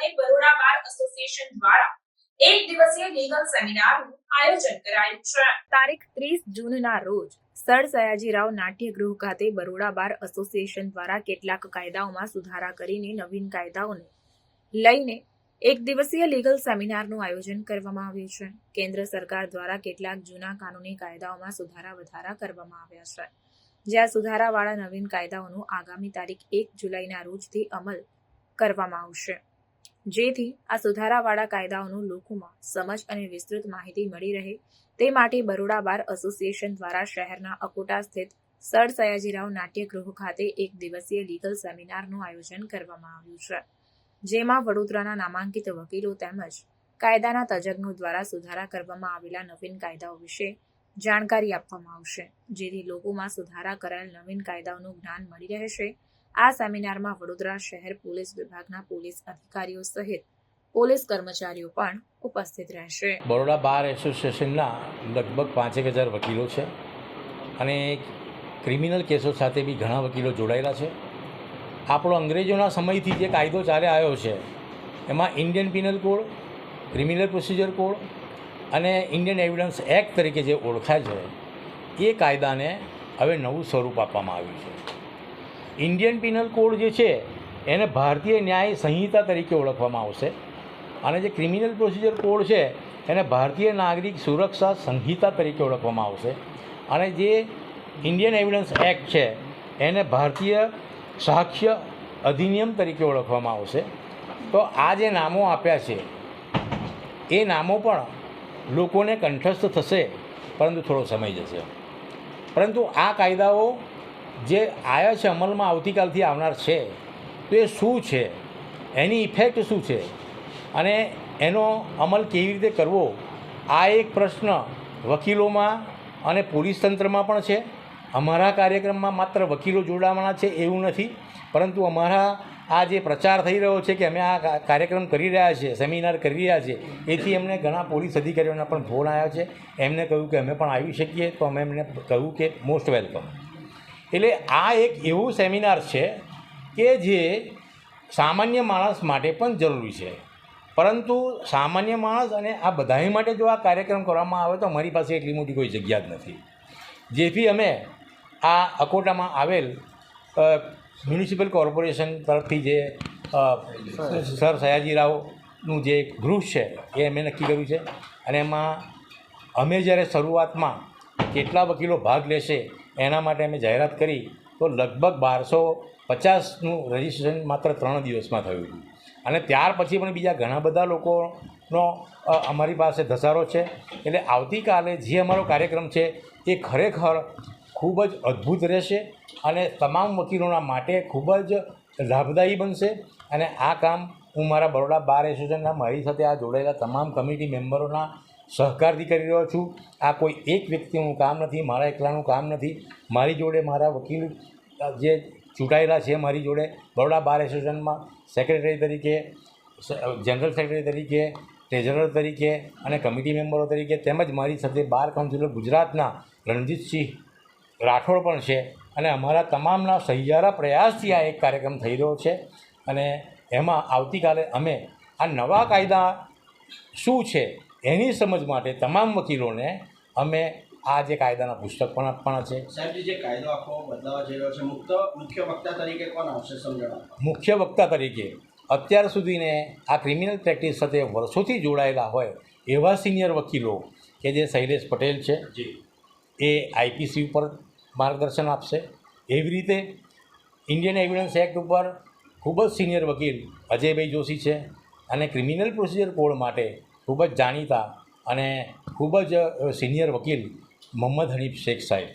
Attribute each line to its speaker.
Speaker 1: ખાતે Baroda bar association દ્વારા એક દિવસીય લીગલ સેમિનારનું આયોજન કરાયું છે। તારીખ 30 જૂનના રોજ સર સયાજીરાવ નાટ્યગૃહ ખાતે બરોડા બાર એસોસિએશન દ્વારા કેટલાક કાયદાઓમાં સુધારા કરીને નવીન કાયદાઓને લઈને એક દિવસીય લીગલ સેમિનારનું આયોજન કરવામાં આવ્યું છે। કેન્દ્ર સરકાર દ્વારા કેટલાક જૂના કાનૂની કાયદાઓમાં સુધારા વધારા કરવામાં આવ્યા છે, જ્યાં સુધારાવાળા નવીન કાયદાઓનું આગામી તારીખ 1 જુલાઈના રોજથી અમલ કરવામાં આવશે, જેથી આ સુધારાવાળા કાયદાઓનું લોકોમાં સમજ અને વિસ્તૃત માહિતી મળી રહે તે માટે બરોડા બાર એસોસિએશન દ્વારા શહેરના અકોટા સ્થિત સર સયાજીરાવ નાટ્યગૃહ ખાતે એક દિવસીય લીગલ સેમિનારનું આયોજન કરવામાં આવ્યું છે, જેમાં વડોદરાના નામાંકિત વકીલો તેમજ કાયદાના તજજ્ઞો દ્વારા સુધારા કરવામાં આવેલા નવીન કાયદાઓ વિશે જાણકારી આપવામાં આવશે, જેથી લોકોમાં સુધારા કરાયેલ નવીન કાયદાઓનું જ્ઞાન મળી રહેશે। આ સેમિનારમાં વડોદરા શહેર પોલીસ વિભાગના પોલીસ અધિકારીઓ સહિત પોલીસ કર્મચારીઓ પણ ઉપસ્થિત રહેશે।
Speaker 2: બરોડા બાર એસોસિએશનના લગભગ 5,000 વકીલો છે અને ક્રિમિનલ કેસો સાથે બી ઘણા વકીલો જોડાયેલા છે। આપણો અંગ્રેજોના સમયથી જે કાયદો ચાલે આવ્યો છે એમાં Indian penal code, criminal procedure code અને ઇન્ડિયન એવિડન્સ એક્ટ તરીકે જે ઓળખાય છે એ કાયદાને હવે નવું સ્વરૂપ આપવામાં આવ્યું છે। ઇન્ડિયન પિનલ કોડ જે છે એને ભારતીય ન્યાય સંહિતા તરીકે ઓળખવામાં આવશે અને જે ક્રિમિનલ પ્રોસિજર કોડ છે એને ભારતીય નાગરિક સુરક્ષા સંહિતા તરીકે ઓળખવામાં આવશે અને જે ઇન્ડિયન એવિડન્સ એક્ટ છે એને ભારતીય સાક્ષ્ય અધિનિયમ તરીકે ઓળખવામાં આવશે। તો આ જે નામો આપ્યા છે એ નામો પણ લોકોને કંઠસ્થ થશે, પરંતુ થોડો સમય જશે। પરંતુ આ કાયદાઓ જે આવ્યા છે અમલમાં આવતીકાલથી આવનાર છે તો એ શું છે, એની ઇફેક્ટ શું છે અને એનો અમલ કેવી રીતે કરવો, આ એક પ્રશ્ન વકીલોમાં અને પોલીસ તંત્રમાં પણ છે। અમારા કાર્યક્રમમાં માત્ર વકીલો જોડાવાના છે એવું નથી, પરંતુ અમારા આ જે પ્રચાર થઈ રહ્યો છે કે અમે આ કાર્યક્રમ કરી રહ્યા છીએ, સેમિનાર કરી રહ્યા છીએ, એથી અમને ઘણા પોલીસ અધિકારીઓના પણ ફોન આવ્યા છે। એમને કહ્યું કે અમે પણ આવી શકીએ, તો અમે એમને કહ્યું કે મોસ્ટ વેલકમ। એટલે આ એક એવું સેમિનાર છે કે જે સામાન્ય માણસ માટે પણ જરૂરી છે, પરંતુ સામાન્ય માણસ અને આ બધાય માટે જો આ કાર્યક્રમ કરવામાં આવે તો મારી પાસે એટલી મોટી કોઈ જગ્યા જ નથી, જેથી અમે આ અકોટામાં આવેલ મ્યુનિસિપલ કોર્પોરેશન તરફથી જે સર સયાજીરાવનું જે ગૃહ છે એ અમે નક્કી કર્યું છે અને એમાં અમે જ્યારે શરૂઆતમાં કેટલા વકીલો ભાગ લેશે એના માટે અમે જાહેરાત કરી તો લગભગ 1250નું રજિસ્ટ્રેશન માત્ર 3 દિવસમાં થયું હતું અને ત્યાર પછી પણ બીજા ઘણા બધા લોકોનો અમારી પાસે ધસારો છે। એટલે આવતીકાલે જે અમારો કાર્યક્રમ છે એ ખરેખર ખૂબ જ અદ્ભુત રહેશે અને તમામ વકીલોના માટે ખૂબ જ લાભદાયી બનશે અને આ કામ હું મારા બરોડા બાર એસોસિએશનના મારી સાથે આ જોડાયેલા તમામ કમિટી મેમ્બરોના સહકારથી કરી રહ્યો છું। આ કોઈ એક વ્યક્તિનું કામ નથી, મારા એકલાનું કામ નથી। મારી જોડે મારા વકીલ જે ચૂંટાયેલા છે મારી જોડે બરોડા બાર એસોસિએશનમાં સેક્રેટરી તરીકે, જનરલ સેક્રેટરી તરીકે, ટ્રેઝરર તરીકે અને કમિટી મેમ્બરો તરીકે, તેમજ મારી સાથે બાર કાઉન્સિલર ગુજરાતના રણજીતસિંહ રાઠોડ પણ છે અને અમારા તમામના સહિયારા પ્રયાસથી આ એક કાર્યક્રમ થઈ રહ્યો છે અને એમાં આવતીકાલે અમે આ નવા કાયદા શું છે એની સમજ માટે તમામ વકીલોને અમે આ જે કાયદાના પુસ્તક પણ આપવાના છે।
Speaker 3: સાહેબ, જે કાયદો આખો બદલાવા જઈ રહ્યો છે, મુખ્ય વક્તા તરીકે કોણ આવશે સમજણ?
Speaker 2: મુખ્ય વક્તા તરીકે અત્યાર સુધીને આ ક્રિમિનલ પ્રેક્ટિસ સાથે વર્ષોથી જોડાયેલા હોય એવા સિનિયર વકીલો કે જે શૈલેષ પટેલ છે એ આઈપીસી ઉપર માર્ગદર્શન આપશે। એવી રીતે ઇન્ડિયન એવિડન્સ એક્ટ ઉપર ખૂબ જ સિનિયર વકીલ અજયભાઈ જોશી છે અને ક્રિમિનલ પ્રોસિજર કોડ માટે ખૂબ જ જાણીતા અને ખૂબ જ સિનિયર વકીલ મોહમ્મદ હનીફ શેખ સાહેબ।